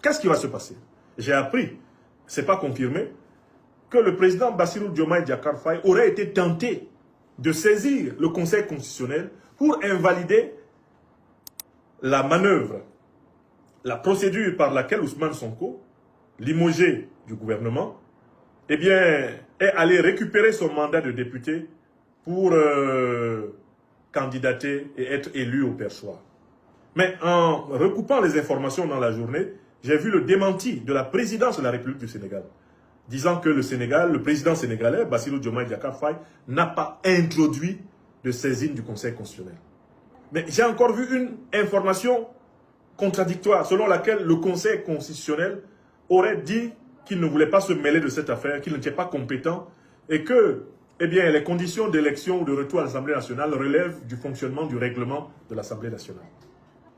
qu'est-ce qui va se passer? J'ai appris, ce n'est pas confirmé, que le président Bassirou Diomaye Diakhar Faye aurait été tenté de saisir le Conseil constitutionnel pour invalider la manœuvre, la procédure par laquelle Ousmane Sonko, limogé du gouvernement, eh bien, est allé récupérer son mandat de député pour candidater et être élu au perchoir. Mais en recoupant les informations dans la journée, j'ai vu le démenti de la présidence de la République du Sénégal, disant que le Sénégal, le président sénégalais, Bassirou Diomaye Diakhar Faye, n'a pas introduit de saisine du Conseil constitutionnel. Mais j'ai encore vu une information contradictoire, selon laquelle le Conseil constitutionnel aurait dit qu'il ne voulait pas se mêler de cette affaire, qu'il n'était pas compétent, et que eh bien, les conditions d'élection ou de retour à l'Assemblée nationale relèvent du fonctionnement du règlement de l'Assemblée nationale.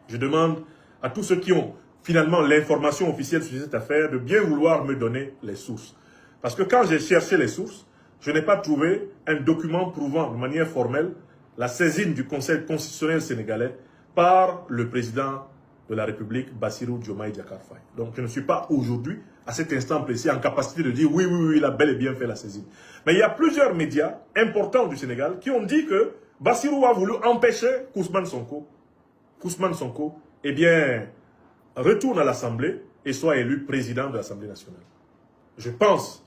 Je demande à tous ceux qui ont finalement l'information officielle sur cette affaire de bien vouloir me donner les sources. Parce que quand j'ai cherché les sources, je n'ai pas trouvé un document prouvant de manière formelle la saisine du Conseil constitutionnel sénégalais par le président de la République, Bassirou Diomaye Diakhar Faye. Donc je ne suis pas aujourd'hui, à cet instant précis, en capacité de dire oui, il a bel et bien fait la saisine. Mais il y a plusieurs médias importants du Sénégal qui ont dit que Bassirou a voulu empêcher qu'Ousmane Sonko, eh bien, retourne à l'Assemblée et soit élu président de l'Assemblée nationale. Je pense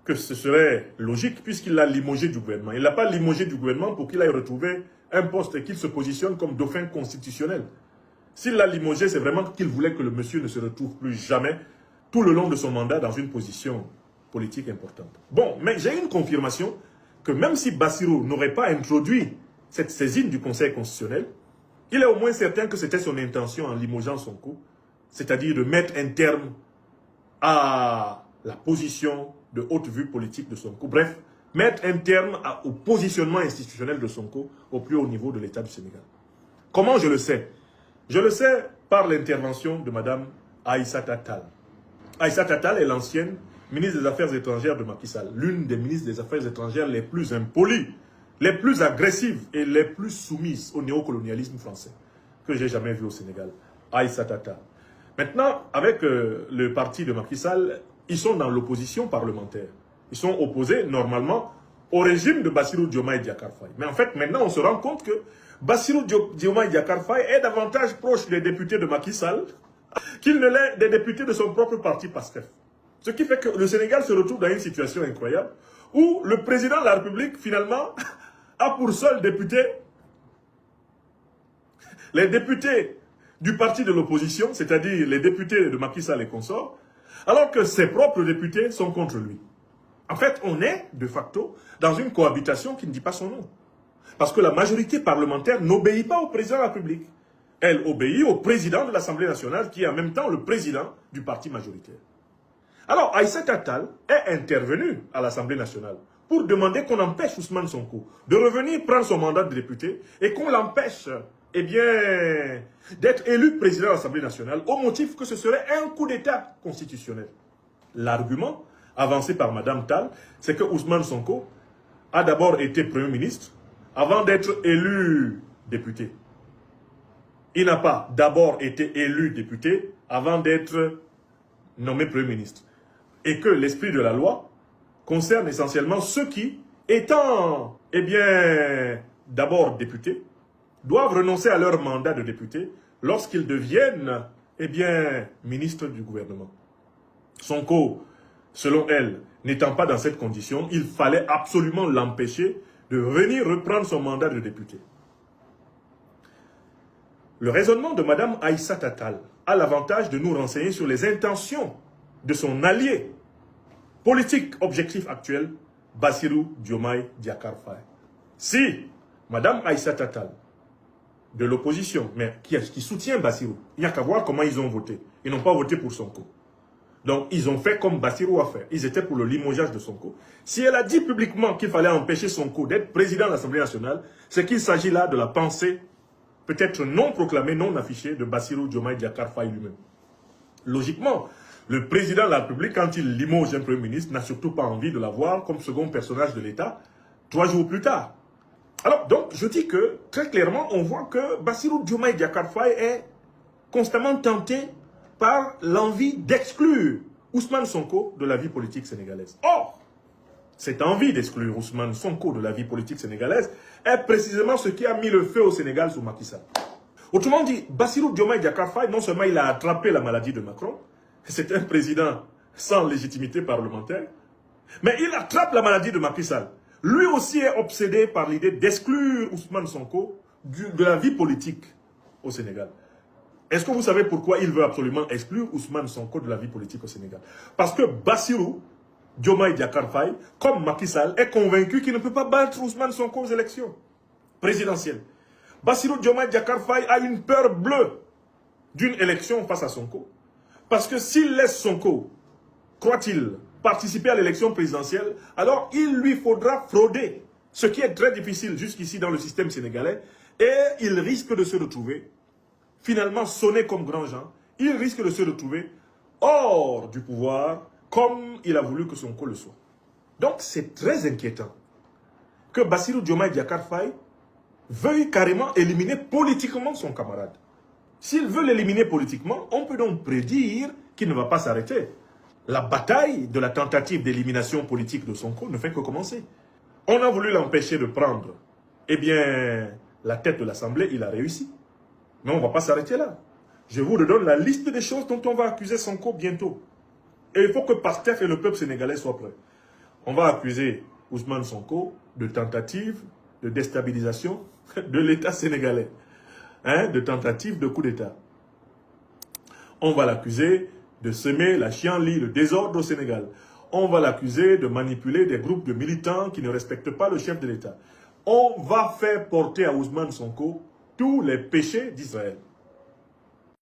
que ce serait logique puisqu'il l'a limogé du gouvernement. Il ne l'a pas limogé du gouvernement pour qu'il aille retrouver un poste et qu'il se positionne comme dauphin constitutionnel. S'il l'a limogé, c'est vraiment qu'il voulait que le monsieur ne se retrouve plus jamais tout le long de son mandat dans une position politique importante. Bon, mais j'ai une confirmation que même si Bassirou n'aurait pas introduit cette saisine du Conseil constitutionnel, il est au moins certain que c'était son intention en limogeant Sonko, c'est-à-dire de mettre un terme à la position de haute vue politique de Sonko. Bref, mettre un terme au positionnement institutionnel de Sonko au plus haut niveau de l'État du Sénégal. Comment je le sais? Je le sais par l'intervention de Mme Aïssata Tall. Aïssata Tall est l'ancienne ministre des Affaires étrangères de Macky Sall, l'une des ministres des Affaires étrangères les plus impolies, les plus agressives et les plus soumises au néocolonialisme français que j'ai jamais vu au Sénégal. Aïssata Tall. Maintenant, avec le parti de Macky Sall, ils sont dans l'opposition parlementaire. Ils sont opposés normalement au régime de Bassirou Diomaye Diakhar Faye. Mais en fait, maintenant, on se rend compte que Bassirou Diomaye Diakhar Faye est davantage proche des députés de Macky Sall qu'il ne l'est des députés de son propre parti PASTEF. Ce qui fait que le Sénégal se retrouve dans une situation incroyable où le président de la République, finalement, a pour seul député les députés du parti de l'opposition, c'est-à-dire les députés de Macky Sall et consorts, alors que ses propres députés sont contre lui. En fait, on est, de facto, dans une cohabitation qui ne dit pas son nom. Parce que la majorité parlementaire n'obéit pas au président de la République. Elle obéit au président de l'Assemblée nationale, qui est en même temps le président du parti majoritaire. Alors, Aïssata Tall est intervenu à l'Assemblée nationale pour demander qu'on empêche Ousmane Sonko de revenir prendre son mandat de député et qu'on l'empêche, eh bien, d'être élu président de l'Assemblée nationale au motif que ce serait un coup d'État constitutionnel. L'argument avancé par Mme Tall, c'est que Ousmane Sonko a d'abord été Premier ministre avant d'être élu député. Il n'a pas d'abord été élu député avant d'être nommé Premier ministre. Et que l'esprit de la loi concerne essentiellement ceux qui, étant, eh bien, d'abord députés, doivent renoncer à leur mandat de député lorsqu'ils deviennent, eh bien, ministres du gouvernement. Sonko, selon elle, n'étant pas dans cette condition, il fallait absolument l'empêcher de venir reprendre son mandat de député. Le raisonnement de Mme Aïssata Tall a l'avantage de nous renseigner sur les intentions de son allié politique objectif actuel, Bassirou Diomaye Diakhar Faye. Si Mme Aïssata Tall, de l'opposition, mais qui soutient Bassirou, il n'y a qu'à voir comment ils ont voté. Ils n'ont pas voté pour Sonko. Donc, ils ont fait comme Bassirou a fait. Ils étaient pour le limogeage de Sonko. Si elle a dit publiquement qu'il fallait empêcher Sonko d'être président de l'Assemblée nationale, c'est qu'il s'agit là de la pensée, peut-être non proclamée, non affichée, de Bassirou Diomaye Diakhar Faye lui-même. Logiquement, le président de la République, quand il limoge un Premier ministre, n'a surtout pas envie de l'avoir comme second personnage de l'État 3 jours plus tard. Alors, donc, je dis que, très clairement, on voit que Bassirou Diomaye Diakhar Faye est constamment tenté par l'envie d'exclure Ousmane Sonko de la vie politique sénégalaise. Or, cette envie d'exclure Ousmane Sonko de la vie politique sénégalaise est précisément ce qui a mis le feu au Sénégal sous Macky Sall. Autrement dit, Bassirou Diomaye Diakhar Faye, non seulement il a attrapé la maladie de Macron, c'est un président sans légitimité parlementaire, mais il attrape la maladie de Macky Sall. Lui aussi est obsédé par l'idée d'exclure Ousmane Sonko de la vie politique au Sénégal. Est-ce que vous savez pourquoi il veut absolument exclure Ousmane Sonko de la vie politique au Sénégal? Parce que Bassirou Diomaye Diakhar Faye, comme Macky Sall, est convaincu qu'il ne peut pas battre Ousmane Sonko aux élections présidentielles. Bassirou Diomaye Diakhar Faye a une peur bleue d'une élection face à Sonko. Parce que s'il laisse Sonko, croit-il, participer à l'élection présidentielle, alors il lui faudra frauder, ce qui est très difficile jusqu'ici dans le système sénégalais, et il risque de se retrouver, finalement sonné comme grand Jean, il risque de se retrouver hors du pouvoir, comme il a voulu que Sonko le soit. Donc c'est très inquiétant que Bassirou Diomaye Diakhar Faye veuille carrément éliminer politiquement son camarade. S'il veut l'éliminer politiquement, on peut donc prédire qu'il ne va pas s'arrêter. La bataille de la tentative d'élimination politique de Sonko ne fait que commencer. On a voulu l'empêcher de prendre, eh bien, la tête de l'Assemblée, il a réussi. Mais on ne va pas s'arrêter là. Je vous redonne la liste des choses dont on va accuser Sonko bientôt. Et il faut que PASTEF et le peuple sénégalais soient prêts. On va accuser Ousmane Sonko de tentative de déstabilisation de l'État sénégalais. De tentative de coup d'État. On va l'accuser de semer la chienlit, le désordre au Sénégal. On va l'accuser de manipuler des groupes de militants qui ne respectent pas le chef de l'État. On va faire porter à Ousmane Sonko tous les péchés d'Israël.